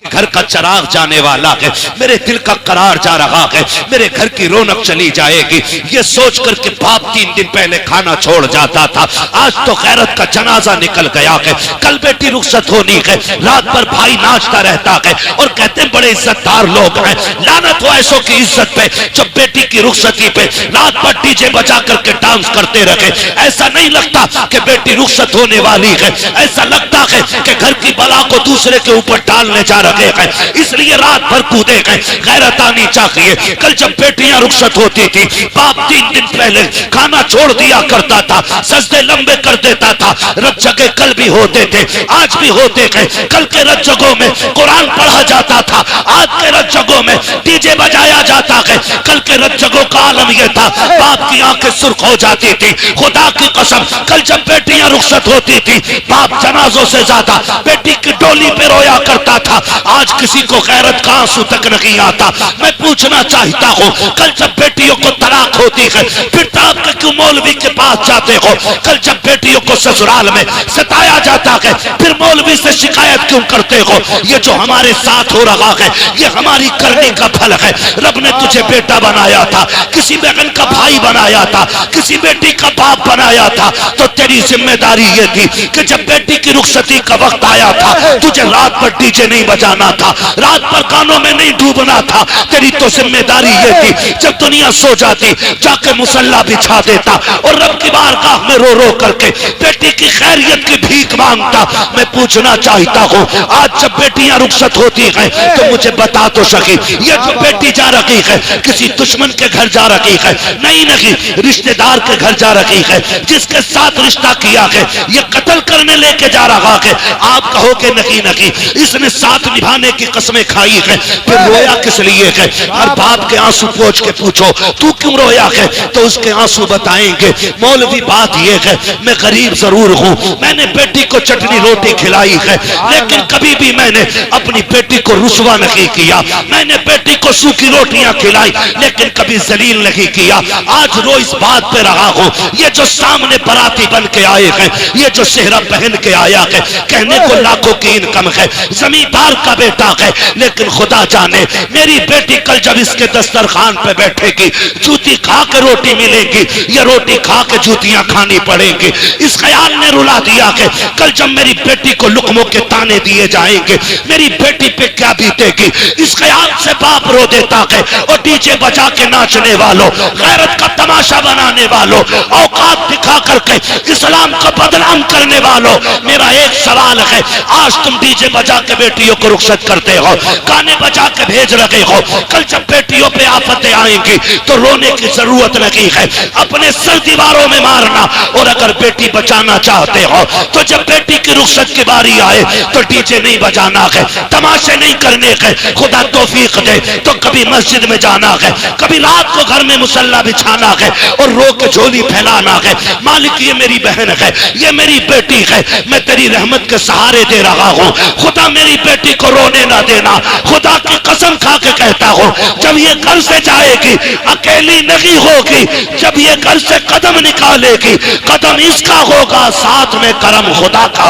घर का चिराग जाने वाला है, मेरे दिल का करार जा रहा है, मेरे घर की रौनक चली जाएगी। ये सोच कर के बाप 3 दिन पहले खाना छोड़ जाता था, आज तो गैरत का जनाजा निकल गया है। कल बेटी रुखसत होनी है, रात भर भाई नाचता रहता है और कहते हैं बड़े इज्जतदार लोग हैं। लानत हो ऐसों की इज्जत पे जो बेटी की रुखसती पे रात भर डीजे बजा करके डांस करते रहे। ऐसा नहीं लगता कि बेटी रुखसत होने वाली है, ऐसा लगता है कि घर की बला को दूसरे के ऊपर डालने जा रहे हैं, इसलिए रात भर कूदे गए। गैरत आनी चाहिए। कल जब बेटियां रुखसत होती थी, बाप 3 दिन पहले खाना छोड़ दिया करता था, सजदे लंबे कर देता था। रत जगह कल भी होते थे, आज भी होते गए। कल के रत जगहों में कुरान पढ़ा जाता था, आज के रत जगहों में डीजे बजाया जाता है। कल के रत जगहों का आलम यह था, बाप की आंखें सुर्ख हो जाती थी। खुदा की कसम, कल जब बेटियां रुखसत होती थी, बाप जनाजों से ज्यादा बेटी की डोली पे रोया करता था। आज किसी को गैरत का आंसू तक नहीं आता। मैं पूछना चाहता हूँ, कल जब बेटियों को तलाक होती है, फिर आप क्यों मौलवी के पास जाते हो? कल जब बेटियों को ससुराल में सताया जाता है, फिर मौलवी से शिकायत क्यों करते हो? ये जो हमारे साथ हो रहा है, ये हमारी करने का फल है। रब ने तुझे बेटा बनाया था, किसी बहन का भाई बनाया था, किसी बेटी का बाप बनाया था, तो तेरी जिम्मेदारी ये थी कि जब बेटी की रुखसती का वक्त आया था, तुझे रात भर डीजे नहीं बजाना था, रात भर गानों में नहीं डूबना था। तेरी तो जिम्मेदारी ये थी, जब दुनिया सो जाती जाके मुसल्ला बिछा देता और रब की बारगाह में रो रो करके बेटी की खैरियत की भीख मांगता। मैं पूछना चाहता हूँ, आज जब बेटियां रुखसत होती हैं तो मुझे बता तो सकी, ये जो बेटी जा रही है किसी दुश्मन के घर जा रही है? नहीं, रिश्तेदार के घर जा रही है, जिसके साथ रिश्ता किया है ये कत्ल करने लेके जा रहा है। आप कहोगे नहीं, इसने साथ निभाने की कसमें खाई है, फिर रोया किस लिए है? हर बाप के आंसू पोंछ के पूछो तू क्यों रोया है, तो उसके आंसू बताएंगे। मौलवी बात यह है, मैं गरीब जरूर हूं, मैंने बेटी को चटनी रोटी खिलाई है, लेकिन कभी भी मैंने अपनी बेटी को रुसवा नहीं किया। मैंने बेटी को सूखी रोटियां खिलाई, लेकिन कभी जलील नहीं किया। आज रो इस बात पे रहा हूं, ये जो सामने बराती बन के आए हैं, ये जो सेहरा पहन के आया है, कहने को लाखों की इनकम है, जमींदार का बेटा है, लेकिन खुदा जाने मेरी बेटी कल जब इसके दस्तरखान पे बैठेगी, जूती खा के रोटी मिलेगी या रोटी खा के जूतियां खानी पड़ेंगी। इस ख्याल ने रुला दिया कि कल जब मेरी बेटी को लुकमों के ताने दिए जाएंगे, मेरी बेटी पे क्या बीतेगी। इस ख्याल से बाप रो देता है। और डीजे बजा के नाचने वालों, गैरत का तमाशा बनाने वालों, औकात दिखा करके इस्लाम को बदनाम करने वालों, मेरा एक सवाल है, आज तुम डीजे बजा के बेटियों को रुखसत करते हो, गाने बजा के भेज रहे हो। कल जब बेटियों पे आफतें आएंगी तो रोने की जरूरत नहीं है, अपने सर दीवारों में मारना। और अगर बेटी बचाना चाहते हो तो जब बेटी की रुखसत की बारी आए तो डीजे नहीं बजाना है, तमाशे नहीं करने हैं। खुदा तौफीक दे तो कभी मस्जिद में जाना है, कभी रात को घर में मुसल्ला बिछाना है और रो के झोली फैलाना है। मालिक ये मेरी बहन है, ये मेरी बेटी है, मैं तेरी रहमत के सहारे दे रहा हूँ। खुदा मेरी बेटी को रोने ना देना। खुदा की कसम खा के कहता हूँ, जब ये घर से जाएगी अकेली नहीं होगी, जब ये घर से कदम निकालेगी कदम इसका होगा, साथ में करम खुदा का।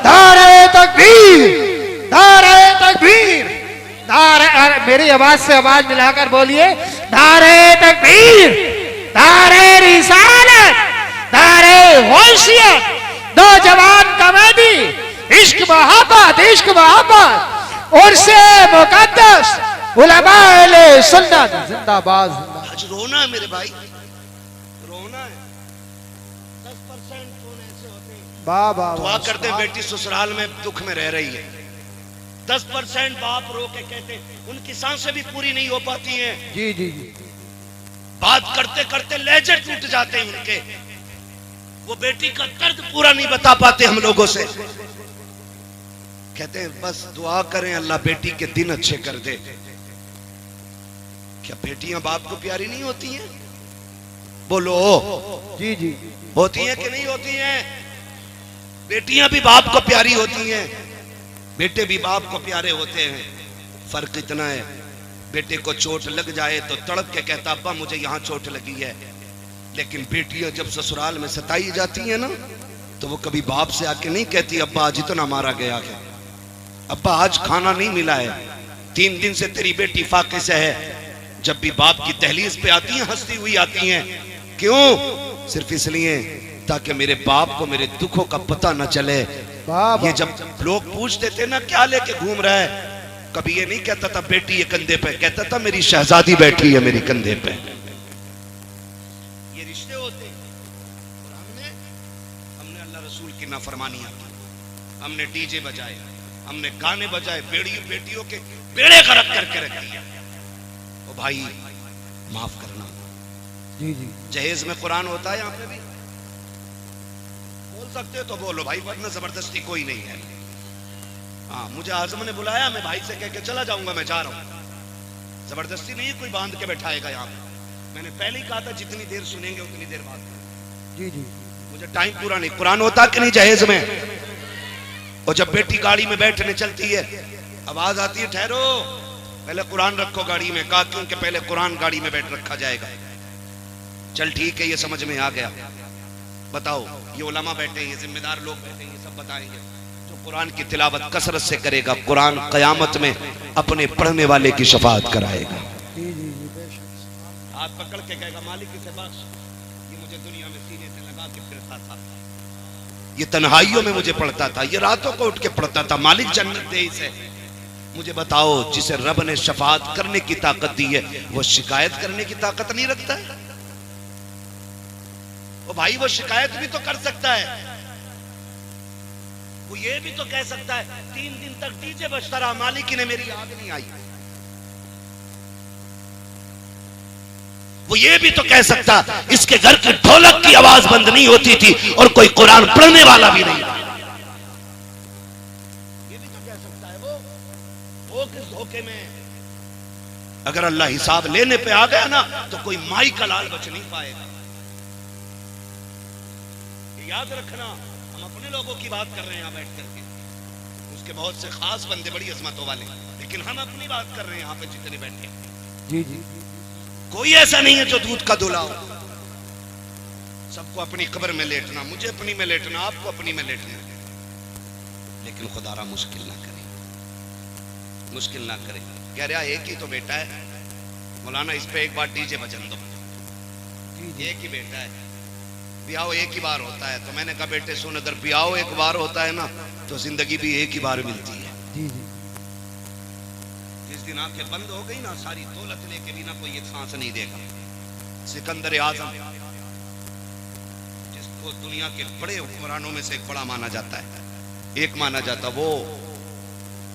नारे तकबीर, नारे तकबीर, नारे, मेरी आवाज से आवाज मिलाकर बोलिए, नारे तकबीर, नारे रिसालत, नारे होशियत, नौजवान कमेटी, इश्क मोहब्बत, इश्क मोहब्बत, उर्से मुकद्दस, उलमाए सुन्नत जिंदाबाद। आज रोना है मेरे भाई, रोना है। 10% रोने से होते हैं। बाबा दुआ करते हैं बेटी ससुराल में दुख में रह रही है। 10% बाप रो के कहते उनकी सांसें भी पूरी नहीं हो पाती हैं। जी जी, बात करते करते लहजे टूट जाते हैं उनके, वो बेटी का दर्द पूरा नहीं बता पाते हम लोगों से। कहते हैं बस दुआ करें अल्लाह बेटी के दिन अच्छे कर दे। क्या बेटियां बाप को प्यारी नहीं होती हैं? बोलो जी जी, होती हैं कि नहीं होती हैं? बेटियां भी बाप को प्यारी होती हैं, बेटे भी बाप को प्यारे होते हैं। फर्क इतना है, बेटे को चोट लग जाए तो तड़प के कहता अब्बा मुझे यहाँ चोट लगी है, लेकिन बेटियां जब ससुराल में सताई जाती हैं ना, तो वो कभी बाप से आके नहीं कहती अब्बा आज इतना मारा गया है। अब्बा आज खाना नहीं मिला है, 3 दिन से तेरी बेटी फाके से है। जब भी बाप की दहलीज पे आती हैं हंसती हुई आती हैं। क्यों? सिर्फ इसलिए ताकि मेरे बाप को मेरे दुखों का पता न चले। ये जब लोग पूछते थे ना क्या लेके घूम रहा है, कभी ये नहीं कहता था बेटी ये कंधे पे, कहता था मेरी शहजादी बैठी है मेरी कंधे पे। ये रिश्ते होते। और हमने अल्लाह रसूल की नाफरमानियां की, हमने डीजे बजाए, हमने गाने बजाए, बेटियों के बेड़े गर्क करके रख दिया। ओ भाई माफ करना। जी जी। जहेज में कुरान होता है, यहाँ पे भी बोल सकते हो तो बोलो भाई, वरना जबरदस्ती कोई नहीं है। हाँ, मुझे आजम ने बुलाया, मैं भाई से कह के चला जाऊंगा, मैं जा रहा हूँ। जबरदस्ती नहीं कोई बांध के बैठाएगा यहाँ पे। मैंने पहले ही कहा था जितनी देर सुनेंगे उतनी देर बात। जी जी। मुझे टाइम पूरा नहीं। कुरान होता कि नहीं जहेज में? और जब बेटी गाड़ी में बैठने चलती है, आवाज आती है ठहरो, पहले कुरान रखो गाड़ी में। कहा क्योंकि पहले कुरान गाड़ी में बैठ रखा जाएगा। चल ठीक है, ये समझ में आ गया। बताओ, ये उलमा बैठे, ये जिम्मेदार लोग बैठे, ये सब बताएंगे। जो कुरान की तिलावत कसरत से करेगा, कुरान कयामत में अपने पढ़ने वाले की शफाअत कराएगा। हाथ पकड़ के कहेगा मालिक इसे बख्श, ये मुझे दुनिया में सीने से लगा के फिरता था, ये तन्हाइयों में मुझे पढ़ता था, ये रातों को उठ के पढ़ता था, मालिक जन्नत दे इसे। मुझे बताओ, जिसे रब ने शफाअत करने की ताकत दी है, वो शिकायत करने की ताकत नहीं रखता है? ओ भाई, वो शिकायत भी तो कर सकता है, वो ये भी तो कह सकता है 3 दिन तक डीजे बजता रहा, मालिक ने मेरी याद नहीं आई। वो ये भी तो कह सकता इसके घर की ढोलक की आवाज बंद नहीं होती थी और कोई कुरान पढ़ने वाला भी नहीं। ये भी तो कह सकता है वो किस धोखे में। अगर अल्लाह हिसाब लेने पे आ गया ना, तो कोई माई का लाल बच नहीं पाएगा। याद रखना, हम अपने लोगों की बात कर रहे हैं यहाँ बैठ करके, उसके बहुत से खास बंदे बड़ी अजमतों वाले, लेकिन हम अपनी बात कर रहे हैं यहाँ पे जितने बैठे। जी जी। कोई ऐसा नहीं है जो दूध का धुला हो। सबको अपनी कब्र में लेटना, मुझे अपनी में लेटना, आपको अपनी में लेटना, लेकिन खुदारा मुश्किल ना करे, मुश्किल ना करे। कह रहा एक ही तो बेटा है मौलाना, इस पे एक बार डीजे बजन दो। एक ही बेटा है, ब्याह एक ही बार होता है। तो मैंने कहा बेटे सुन, अगर ब्याह एक बार होता है ना, तो जिंदगी भी एक ही बार मिलती है। जिस दिन आंखें बंद हो गई ना, सारी दौलत लेके भी ना कोई एक सांस नहीं देगा। सिकंदर आजम, जिसको दुनिया के बड़े हुक्मरानों में से एक बड़ा माना जाता है, एक माना जाता, वो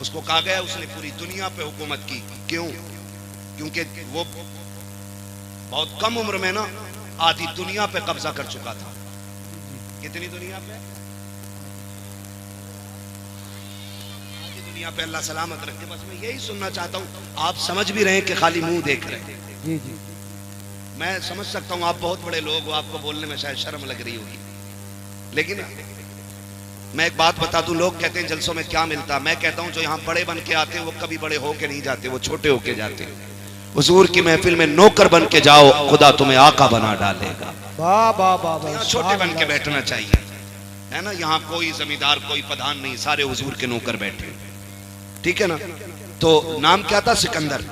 उसको कहा गया उसने पूरी दुनिया पे हुकूमत की। क्यों? क्योंकि वो बहुत कम उम्र में ना आधी दुनिया पे कब्जा कर चुका था। कितनी दुनिया पे? आधी दुनिया पे। अल्लाह सलामत रखे। बस मैं यही सुनना चाहता हूँ, आप समझ भी रहे हैं कि खाली मुंह देख रहे हैं। जी जी। मैं समझ सकता हूँ आप बहुत बड़े लोग हो, आपको बोलने में शायद शर्म लग रही होगी, लेकिन मैं एक बात बता दूं, लोग कहते हैं जलसों में क्या मिलता, मैं कहता हूँ जो यहाँ बड़े बन के आते हैं वो कभी बड़े होके नहीं जाते, वो छोटे होके जाते हैं। हुजूर की महफिल में नौकर बन के जाओ, खुदा तुम्हें आका बना डालेगा। यहाँ छोटे बन के बैठना चाहिए, है ना। यहाँ कोई जमींदार कोई प्रधान नहीं, सारे हुजूर के नौकर बैठे, ठीक है ना। तो नाम क्या था? सिकंदर।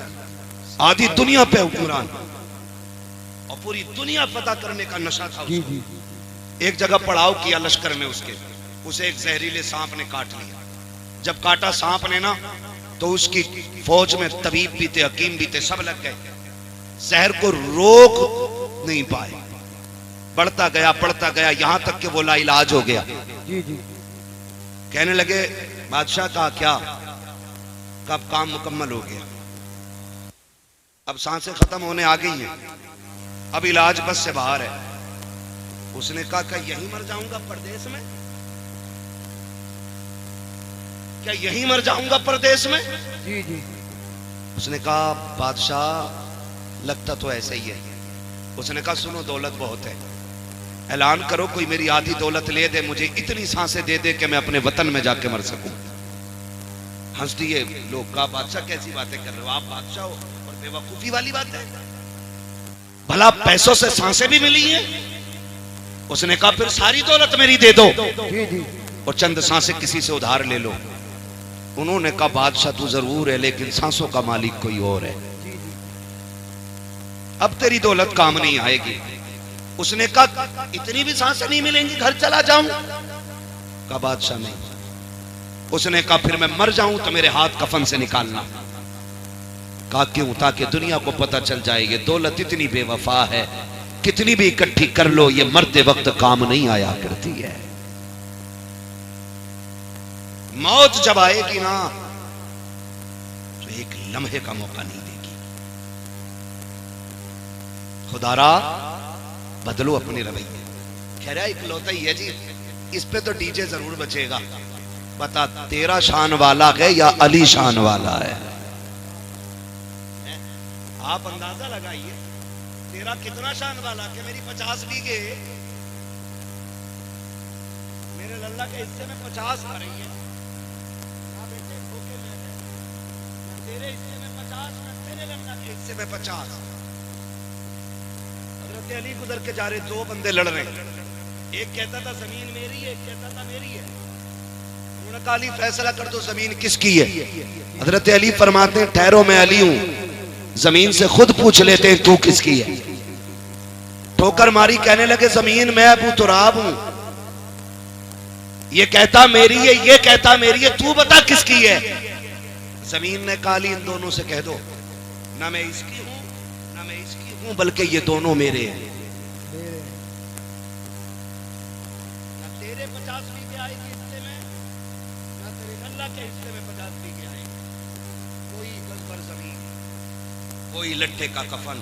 आधी दुनिया पे हुक्मरान और पूरी दुनिया फतह करने का नशा था उसको। एक जगह पड़ाव किया लश्कर में उसके, उसे एक जहरीले सांप ने काट लिया। जब काटा सांप ने ना, तो उसकी फौज में तबीब भी थे, हकीम भी थे, सब लग गए, जहर को रोक नहीं पाए। बढ़ता गया यहां तक कि वो लाइलाज हो गया। जी जी। कहने लगे बादशाह का क्या, कब काम मुकम्मल हो गया, अब सांसें खत्म होने आ गई हैं, अब इलाज बस से बाहर है। उसने कहा क्या यहीं मर जाऊंगा परदेश में? क्या यहीं मर जाऊंगा परदेश में? जी जी। उसने कहा बादशाह लगता तो ऐसा ही है। उसने कहा सुनो दौलत बहुत है, ऐलान करो कोई मेरी आधी दौलत ले दे, मुझे इतनी सांसें दे दे कि मैं अपने वतन में जाके मर सकूं। हंस दिए लोग। कहा बादशाह कैसी बातें कर रहे हो, आप बादशाह हो और बेवकूफी वाली बात है, भला पैसों से सांसें भी मिली हैं? उसने कहा फिर सारी दौलत मेरी दे दो और चंद सांसें किसी से उधार ले लो। उन्होंने कहा बादशाह तू जरूर है, लेकिन सांसों का मालिक कोई और है, अब तेरी दौलत काम नहीं आएगी। उसने कहा इतनी भी सांसें नहीं मिलेंगी, घर चला जाऊं? कहा बादशाह नहीं। उसने कहा फिर मैं मर जाऊं तो मेरे हाथ कफन से निकालना। कहा क्यों? ताकि दुनिया को पता चल जाए ये दौलत इतनी बेवफा है, कितनी भी इकट्ठी कर लो ये मरते वक्त काम नहीं आया करती है। मौत जब आएगी ना तो एक लम्हे का मौका नहीं देगी। खुदारा बदलो अपने रवैये। कह रहा इकलौता ही है जी, इस पे तो डीजे जरूर बचेगा। बता तेरा शान वाला है या अली शान वाला है? आप अंदाजा लगाइए तेरा कितना शान वाला कि मेरी 50 बीघे मेरे लल्ला के हिस्से में 50 आ रही है ना बेटे, धोखे में है ना तेरे हिस्से में 50 ना तेरे लल्ला के हिस्से में 50। हजरत अली गुजर के जा रहे, दो बंदे लड़ रहे, एक कहता था जमीन मेरी है, एक कहता था मेरी है। उन्होंने कहा अली फैसला कर दो जमीन किसकी है। हजरत अली फरमाते हैं ठहरो मैं अली हूं, जमीन से खुद पूछ लेते हैं तू किसकी है। ठोकर मारी, कहने लगे जमीन मैं अबू तुराब हूं, ये कहता मेरी है, ये कहता मेरी है, तू बता किसकी है। जमीन ने कहा इन दोनों से कह दो ना मैं इसकी हूं ना मैं इसकी हूं, बल्कि ये दोनों मेरे हैं। ना तेरे 50 बीघे आएगी हिस्से में, ना तेरे अल्लाह के हिस्से में 50 बीघे आएगी। कोई गजबर जमीन, कोई लट्ठे का कफन,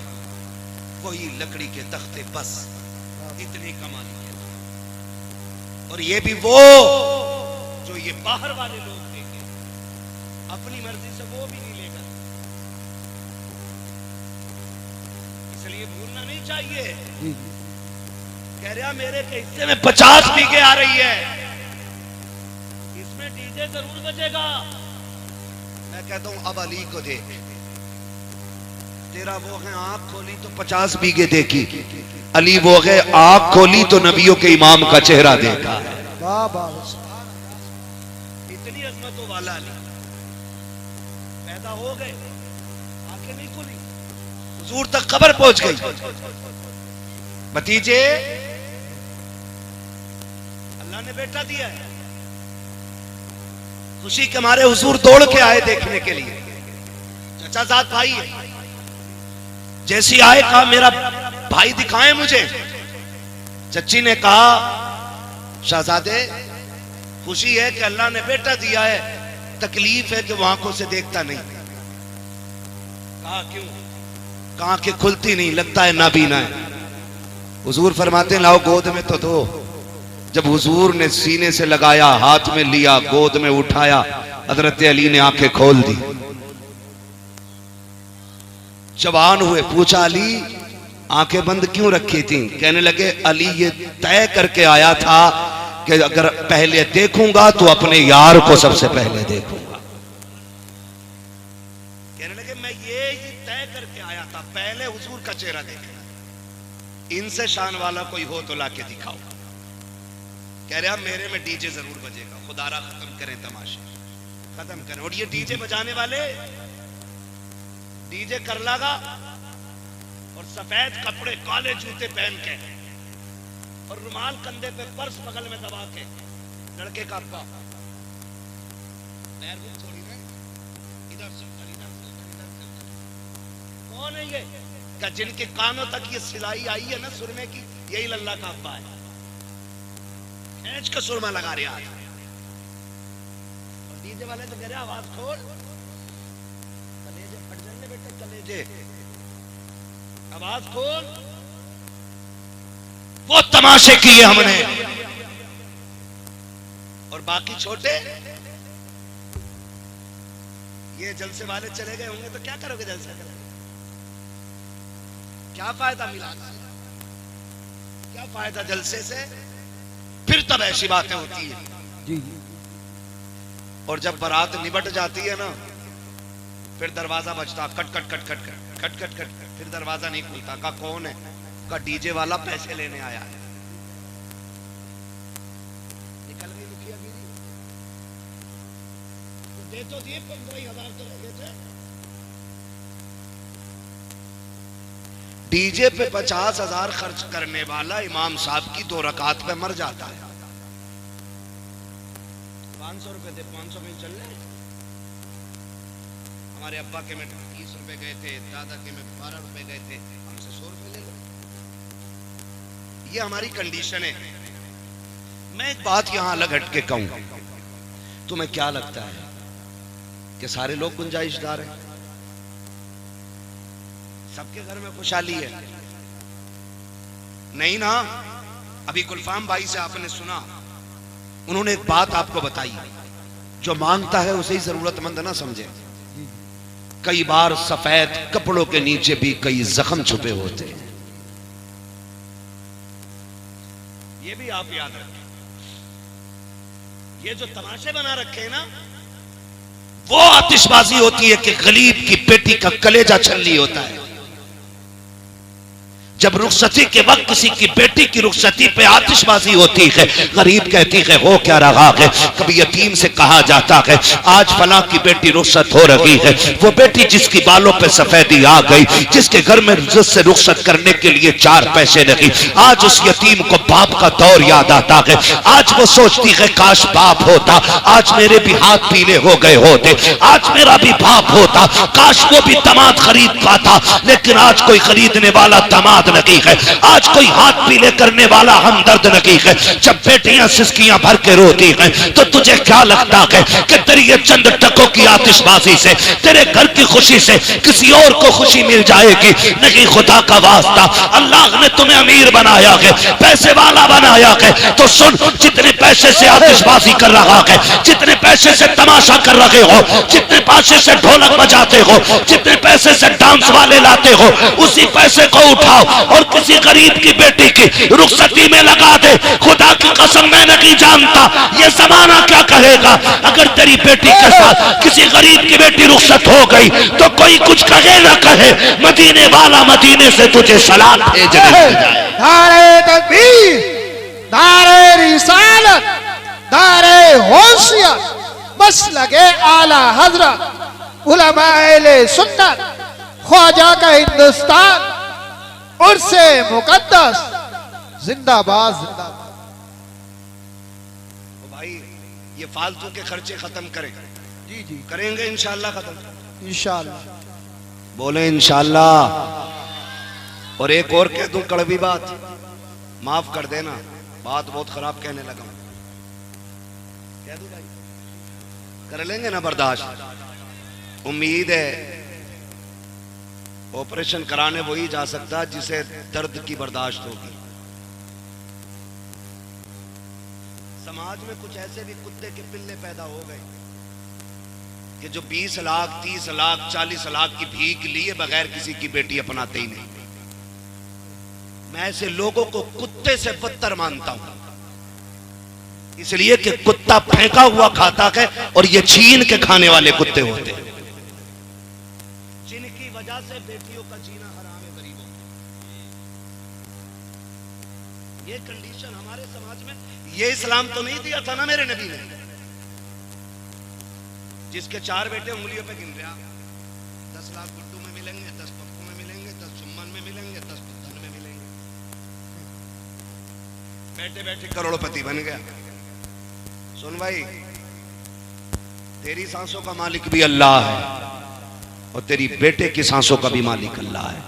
कोई लकड़ी के तख्ते, बस इतनी कमानी है। और ये भी वो जो ये बाहर वाले लोग देंगे, अपनी मर्जी से वो भी नहीं लेगा। इसलिए भूलना नहीं चाहिए। कह रहा मेरे के हिस्से में 50 बीघे आ रही है, इसमें डीजे जरूर बजेगा। मैं कहता हूं अब अली को देख, तेरा वो है आंख खोली तो 50 बीघे देखी, अली वो है आंख खोली तो नबियों के इमाम का चेहरा देखा है। इतनी अजमतों वाला अली पैदा हो गए, आंखें नहीं खुली, हुजूर तक खबर पहुंच गई। भतीजे अल्लाह ने बेटा दिया है, खुशी के मारे हुजूर दौड़ के आए देखने के लिए। चचा जात भाई है, जैसी आए कहा मेरा भाई दिखाएं मुझे। चच्ची ने कहा शहजादे खुशी है कि अल्लाह ने बेटा दिया है, तकलीफ है कि वो आंखों से देखता नहीं। कहा क्यों? कहा कि खुलती नहीं, लगता है नाबीना है। हुजूर फरमाते हैं लाओ गोद में तो दो। जब हुजूर ने सीने से लगाया, हाथ में लिया, गोद में उठाया, हजरत अली ने आंखें खोल दी। जवान हुए, पूछा अली आंखें बंद क्यों रखी थी? कहने लगे अली ये तय करके आया था कि अगर पहले देखूंगा तो अपने यार को सबसे पहले देखूंगा। कहने लगे मैं ये तय करके आया था, पहले हुजूर का चेहरा देखना। इनसे शान वाला कोई हो तो लाके दिखाओ। कह रहा मेरे में डीजे जरूर बजेगा। खुदारा खत्म करें तमाशे, खत्म करें। और ये डीजे बजाने वाले डीजे कर लागा और सफेद कपड़े, काले जूते पहन के और रुमाल कंधे पे, पर्स बगल में दबा के, लड़के का अब्बा छोड़ी ना, इधर से कौन है ये? क्या जिनके कानों तक ये सिलाई आई है ना सुरमे की, यही लल्ला का अब्बा है। खींच के सुरमा लगा रहे आज। और डीजे वाले तो कह रहे आवाज खोल, कलेजे फट जाने बेटे, कलेजे आवाज खोल। वो तमाशे किए हमने, और बाकी छोटे ये जलसे वाले चले गए होंगे तो क्या करोगे? जलसे करोगे, क्या फायदा मिला? क्या फायदा जलसे से? फिर तब ऐसी बातें होती है जी। और जब बारात निबट जाती है ना, फिर दरवाजा बजता, cut cut cut cut cut cut cut cut. फिर दरवाजा नहीं खुलता। का कौन है? का डीजे वाला पैसे लेने आया है। निकल गई मुखिया गिरी। तो ये तो दिए 15,000 तो लगे थे। डीजे पे 50,000 खर्च करने वाला इमाम साहब की 2 रकात पे मर जाता है। 500 रुपए थे, 500 में चल रहे। हमारे अब्बा के में 30 रुपए गए थे, दादा के में 12 रुपए गए थे, हमसे 100 रुपए ले लो। ये हमारी कंडीशन है। मैं एक बात यहां अलग हट के कहूं, तुम्हें क्या लगता है कि सारे लोग गुंजाइशदार हैं? सबके घर में खुशहाली है? नहीं ना। अभी गुलफाम भाई से आपने सुना, उन्होंने एक बात आपको बताई, जो मांगता है उसे ही जरूरतमंद ना समझे। कई बार सफेद कपड़ों के नीचे भी कई जख्म छुपे होते हैं, ये भी आप याद रखें। ये जो तमाशे बना रखे हैं ना, वो आतिशबाजी होती है कि गरीब की बेटी का कलेजा छल्ली होता है। जब रुखसती के वक्त किसी की बेटी की रुखसती पे आतिशबाजी होती है, गरीब कहती है हो क्या रहा है। कभी यतीम से कहा जाता है आज फलां की बेटी रुखसत हो रही है, वो बेटी जिसकी बालों पे सफेदी आ गई, जिसके घर में इज्जत से रुखसत करने के लिए 4 पैसे नहीं, आज उस यतीम को बाप का दौर याद आता है। आज वो सोचती है काश बाप होता, आज मेरे भी हाथ पीले हो गए होते, आज मेरा भी बाप होता, काश वो भी दामाद खरीद पाता। लेकिन आज कोई खरीदने वाला दामाद नहीं है, आज कोई हाथ पीले करने वाला हमदर्द नहीं है। जब बेटियां सिसकियां भर के रोती हैं तो तुझे क्या लगता है कि तेरी ये चंद टकों की आतिशबाजी से, तेरे घर की खुशी से किसी और को खुशी मिल जाएगी? नहीं, खुदा का वास्ता, अल्लाह ने तुम्हें अमीर बनाया है, पैसे वाला बनाया है, तो सुन, जितने पैसे से आतिशबाजी कर रहा है, जितने पैसे से तमाशा कर रहे हो, जितने पैसे से ढोलक बजाते हो, जितने पैसे से डांस वाले लाते हो, उसी पैसे को उठाओ और किसी गरीब की बेटी की रुखसती में लगा दे। खुदा की कसम मैं नहीं जानता ये जमाना क्या कहेगा। अगर तेरी बेटी के साथ किसी गरीब की बेटी रुखसत हो गई तो कोई कुछ कहे ना कहे, मदीने वाला मदीने से तुझे सलाम भेजने लग जाए। नारे तकबीर, नारे रिसालत, नारे होशियत, मसलके आला हजरत, उलमाए सुन्नत, ख्वाजा का हिंदुस्तान, उर्से मुकद्दस, जिंदाबाद जिंदाबाद। भाई ये फालतू के खर्चे खत्म करें। जी जी करेंगे इंशाल्लाह खत्म, इंशाल्लाह। बोले इंशाल्लाह। और एक और कह दूं कड़वी बात, माफ कर देना, बात बहुत खराब कहने लगा, कह दूं भाई, कर लेंगे ना बर्दाश्त। उम्मीद है ऑपरेशन कराने वही जा सकता जिसे दर्द की बर्दाश्त होगी। समाज में कुछ ऐसे भी कुत्ते के पिल्ले पैदा हो गए कि जो 20 लाख 30 लाख 40 लाख की भीख लिए बगैर किसी की बेटी अपनाते ही नहीं। मैं ऐसे लोगों को कुत्ते से बदतर मानता हूं, इसलिए कि कुत्ता फेंका हुआ खाता है और ये छीन के खाने वाले कुत्ते होते हैं, जिनकी वजह से बेटियों का जीना हराम है गरीबों में। ये कंडीशन हमारे समाज में, ये इस्लाम तो नहीं दिया था ना मेरे नबी ने। जिसके 4 बेटे उंगलियों पे गिन रहा, 10 लाख गुड्डू में मिलेंगे, 10 पप्पू में मिलेंगे, 10 सुमन में मिलेंगे, 10 धन में मिलेंगे, बैठे बैठे करोड़पति बन गया। सुन भाई, तेरी सांसों का मालिक भी अल्लाह है और तेरी बेटे की सांसों का भी मालिक अल्लाह है।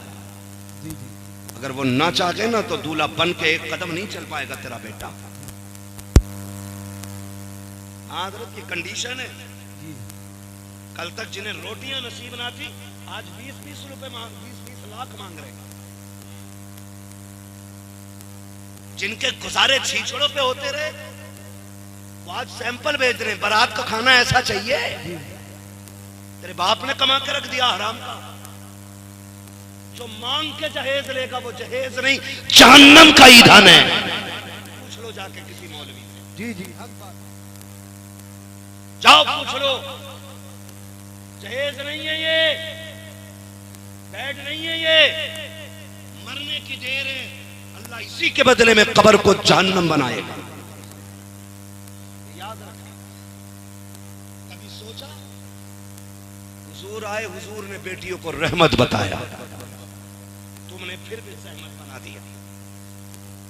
अगर वो ना चाहे ना तो दूल्हा बन के एक कदम नहीं चल पाएगा तेरा बेटा। हजरत की कंडीशन है, कल तक जिन्हें रोटियां नसीब ना थी आज 20-20 रुपए 20-20 लाख मांग रहे। जिनके गुजारे छीछड़ों पे होते रहे वो आज सैंपल भेज रहे। बारात का खाना ऐसा चाहिए, तेरे बाप ने कमा के रख दिया हराम का। जो मांग के जहेज लेगा वो जहेज नहीं, जहन्नम का ईंधन है। पूछ लो जाके किसी मौलवी से। जी जी जाओ पूछ लो, जहेज नहीं है ये, बेड नहीं है ये, मरने की देर है। अल्लाह इसी के बदले में कब्र को जहन्नम बनाएगा। याद रखना। कभी सोचा हुजूर आए, हुजूर ने बेटियों को रहमत बताया, तुमने फिर भी सहमत बना दिया।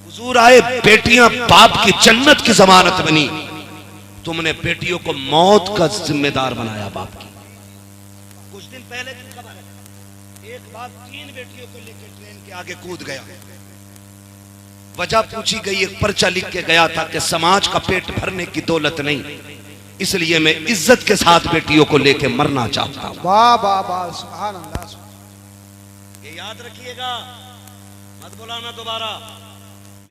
हुजूर आए, बेटियां बाप की जन्नत की जमानत बनी, तुमने बेटियों को मौत का जिम्मेदार बनाया बाप की। कुछ दिन पहले की खबर है, एक बाप 3 बेटियों को लेकर ट्रेन के आगे कूद गया। वजह पूछी गई, एक पर्चा लिख के गया था कि समाज का पेट भरने की दौलत नहीं, इसलिए मैं इज्जत के साथ बेटियों को लेके मरना चाहता हूं। वाह वाह वाह, सुभान अल्लाह। ये याद रखिएगा, मत बुलाना दोबारा।